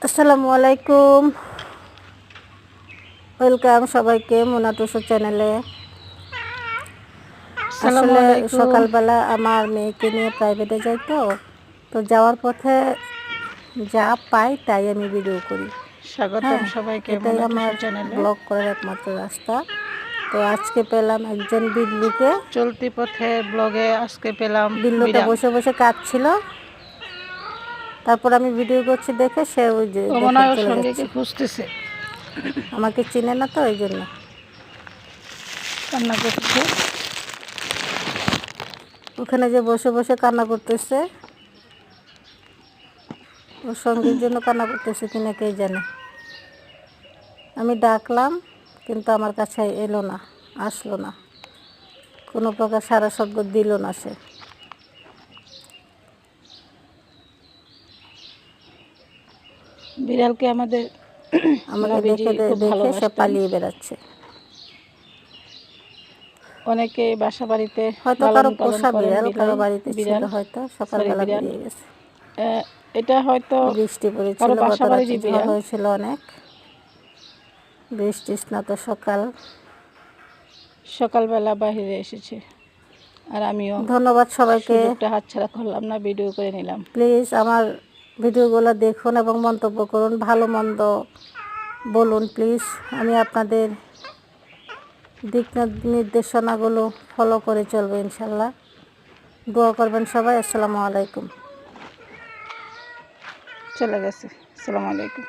আসসালামু আলাইকুম, ওয়েলকাম সবাইকে মোনা টুসু চ্যানেলে। আসলে সকালবেলা আমার মেয়েকে নিয়ে প্রাইভেটে যাই, তো যাওয়ার পথে যা পাই তাই আমি ভিডিও করি। স্বাগতম সবাইকে, এটাই আমার ব্লগ করার একমাত্র রাস্তা। তো আজকে পেলাম একজন বিল্লুকে, চলতি পথে ব্লগে আজকে পেলাম বিল্লুটা বসে বসে কাঁদছিল। তারপর আমি ভিডিও করছি দেখে সে ওই যে খুঁজতেছে, আমাকে চিনে না, তো এই জন্য কান্না করতেছে। ওখানে যে বসে বসে কান্না করতেছে, ওর সঙ্গীর জন্য কান্না করতেছে কিনা কে জানে। আমি ডাকলাম কিন্তু আমার কাছে এলো না, আসলো না, কোনো প্রকার সারা শব্দ দিল না সে। বিড়ালকে আমাকে দেখে সে পালিয়ে বেড়াচ্ছে। অনেকে বাসা বাড়িতে হয়তো কারো পোষা বিড়াল, কারো বাড়িতে ছিল, হয়তো সকালবেলা বেরিয়ে গেছে। এটা হয়তো বৃষ্টি পড়েছিল, গত রাতে ঝড় হয়েছিল অনেক, বৃষ্টি স্নাত সকালবেলা বাইরে এসেছে। আর আমিও ধন্যবাদ সবাইকে, হাতছাড়া করলাম না, ভিডিও করে নিলাম। প্লিজ আমার ভিডিওগুলো দেখুন এবং মন্তব্য করুন, ভালো মন্দ বলুন প্লিজ। আমি আপনাদের দিক নির্দেশনাগুলো ফলো করে চলবো ইনশাল্লাহ। দোয়া করবেন সবাই। আসসালামু আলাইকুম। চলে গেছে। আসসালামু আলাইকুম।